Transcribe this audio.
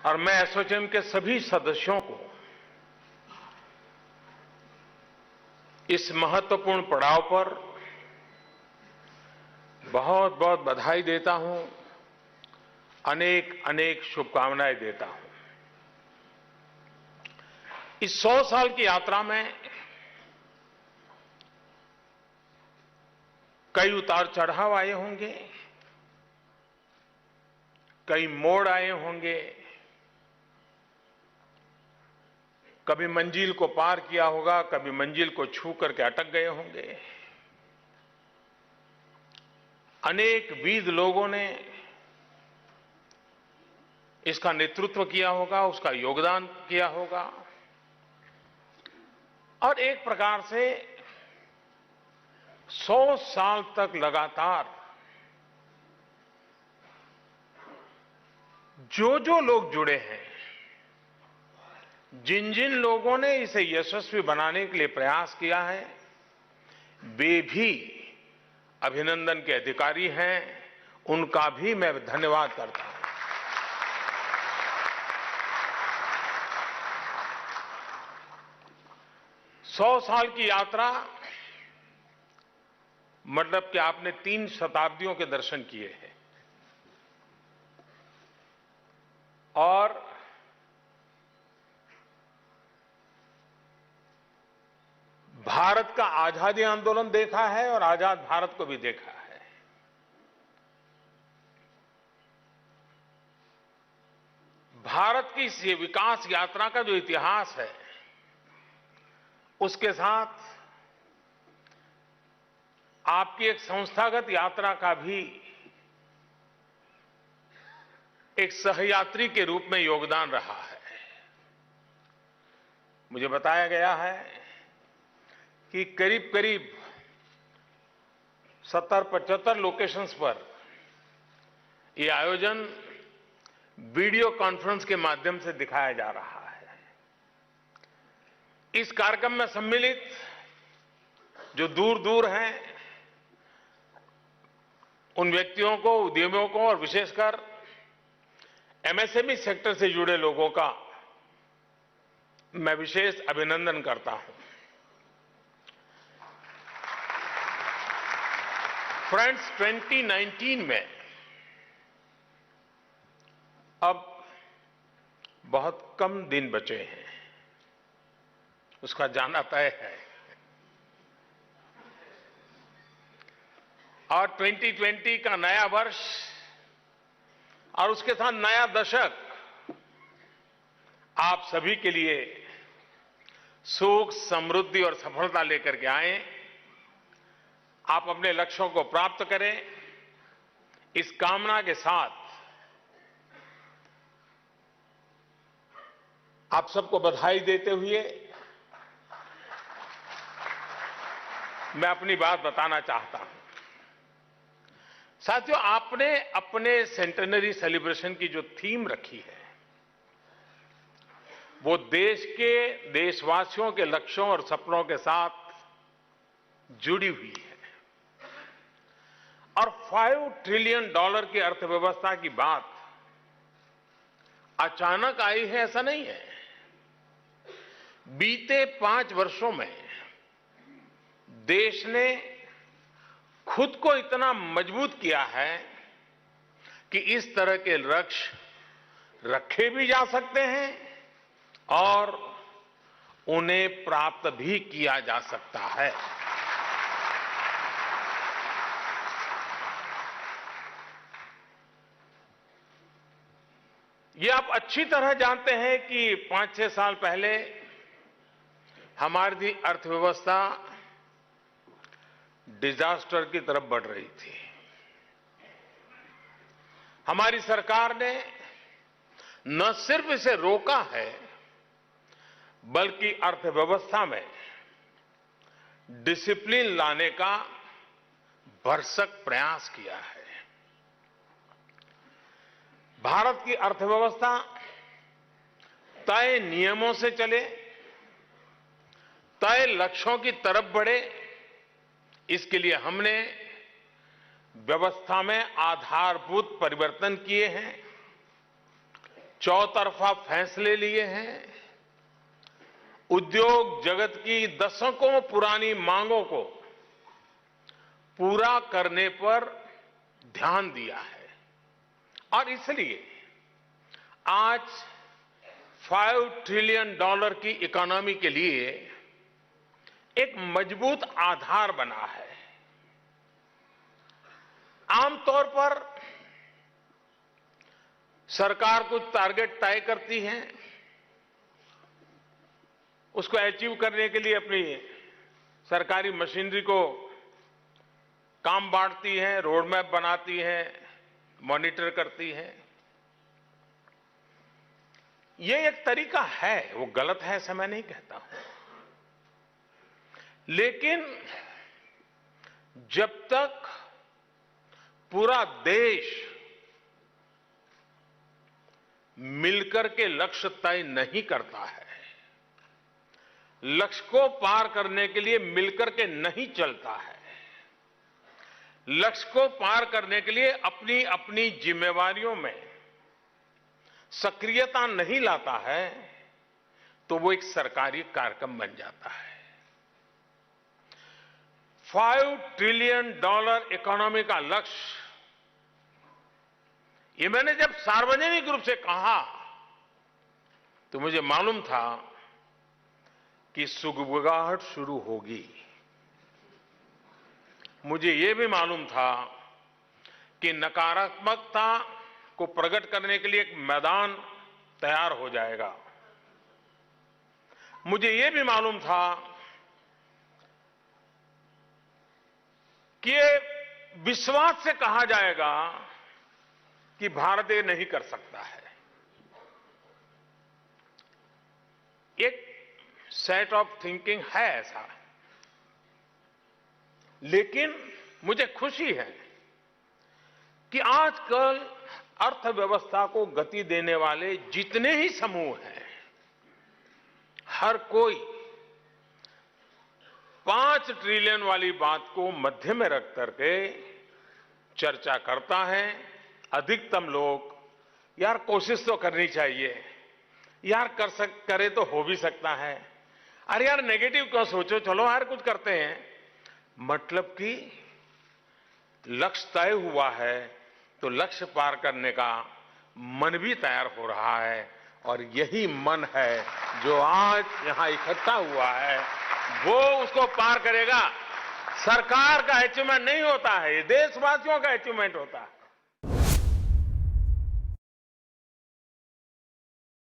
और मैं एसोचैम के सभी सदस्यों को इस महत्वपूर्ण पड़ाव पर बहुत बहुत बधाई देता हूं, अनेक अनेक शुभकामनाएं देता हूं। इस 100 साल की यात्रा में कई उतार चढ़ाव आए होंगे, कई मोड़ आए होंगे, कभी मंजिल को पार किया होगा, कभी मंजिल को छू करके अटक गए होंगे। अनेक वीर लोगों ने इसका नेतृत्व किया होगा, उसका योगदान किया होगा और एक प्रकार से 100 साल तक लगातार जो लोग जुड़े हैं, जिन जिन लोगों ने इसे यशस्वी बनाने के लिए प्रयास किया है, वे भी अभिनंदन के अधिकारी हैं। उनका भी मैं धन्यवाद करता हूं। सौ साल की यात्रा मतलब कि आपने 3 शताब्दियों के दर्शन किए हैं और भारत का आजादी आंदोलन देखा है और आजाद भारत को भी देखा है। भारत की इस विकास यात्रा का जो इतिहास है, उसके साथ आपकी एक संस्थागत यात्रा का भी एक सहयात्री के रूप में योगदान रहा है। मुझे बताया गया है कि करीब करीब 70-75 लोकेशंस पर यह आयोजन वीडियो कॉन्फ्रेंस के माध्यम से दिखाया जा रहा है। इस कार्यक्रम में सम्मिलित जो दूर दूर हैं, उन व्यक्तियों को, उद्यमियों को और विशेषकर एमएसएमई सेक्टर से जुड़े लोगों का मैं विशेष अभिनंदन करता हूं। फ्रेंड्स, 2019 में अब बहुत कम दिन बचे हैं, उसका जाना तय है और 2020 का नया वर्ष और उसके साथ नया दशक आप सभी के लिए सुख, समृद्धि और सफलता लेकर के आए। आप अपने लक्ष्यों को प्राप्त करें, इस कामना के साथ आप सबको बधाई देते हुए मैं अपनी बात बताना चाहता हूं। साथियों, आपने अपने सेंटेनरी सेलिब्रेशन की जो थीम रखी है, वो देश के देशवासियों के लक्ष्यों और सपनों के साथ जुड़ी हुई है और $5 ट्रिलियन की अर्थव्यवस्था की बात अचानक आई है, ऐसा नहीं है। बीते 5 वर्षों में देश ने खुद को इतना मजबूत किया है कि इस तरह के लक्ष्य रखे भी जा सकते हैं और उन्हें प्राप्त भी किया जा सकता है। ये आप अच्छी तरह जानते हैं कि 5-6 साल पहले हमारी अर्थव्यवस्था डिजास्टर की तरफ बढ़ रही थी। हमारी सरकार ने न सिर्फ इसे रोका है, बल्कि अर्थव्यवस्था में डिसिप्लिन लाने का भरसक प्रयास किया है। भारत की अर्थव्यवस्था तय नियमों से चले, तय लक्ष्यों की तरफ बढ़े, इसके लिए हमने व्यवस्था में आधारभूत परिवर्तन किए हैं। चौतरफा फैसले लिए हैं, उद्योग जगत की दशकों पुरानी मांगों को पूरा करने पर ध्यान दिया है और इसलिए आज $5 ट्रिलियन की इकोनॉमी के लिए एक मजबूत आधार बना है। आमतौर पर सरकार कुछ टारगेट तय करती है, उसको अचीव करने के लिए अपनी सरकारी मशीनरी को काम बांटती है, रोड मैप बनाती है, मॉनिटर करती है। ये एक तरीका है, वो गलत है ऐसा मैं नहीं कहता हूं, लेकिन जब तक पूरा देश मिलकर के लक्ष्य तय नहीं करता है, लक्ष्य को पार करने के लिए मिलकर के नहीं चलता है, लक्ष्य को पार करने के लिए अपनी अपनी जिम्मेवारियों में सक्रियता नहीं लाता है, तो वो एक सरकारी कार्यक्रम बन जाता है। $5 ट्रिलियन इकोनॉमी का लक्ष्य, ये मैंने जब सार्वजनिक रूप से कहा तो मुझे मालूम था कि सुगबुगाहट शुरू होगी। मुझे यह भी मालूम था कि नकारात्मकता को प्रकट करने के लिए एक मैदान तैयार हो जाएगा। मुझे यह भी मालूम था कि ये विश्वास से कहा जाएगा कि भारत ये नहीं कर सकता है। एक सेट ऑफ थिंकिंग है ऐसा, लेकिन मुझे खुशी है कि आजकल अर्थव्यवस्था को गति देने वाले जितने ही समूह हैं, हर कोई 5 ट्रिलियन वाली बात को मध्य में रख करके चर्चा करता है। अधिकतम लोग यार कोशिश तो करनी चाहिए, यार करे तो हो भी सकता है, अरे यार नेगेटिव क्यों सोचो, चलो यार कुछ करते हैं। मतलब कि लक्ष्य तय हुआ है तो लक्ष्य पार करने का मन भी तैयार हो रहा है, और यही मन है जो आज यहां इकट्ठा हुआ है, वो उसको पार करेगा। सरकार का अचीवमेंट नहीं होता है, ये देशवासियों का अचीवमेंट होता है।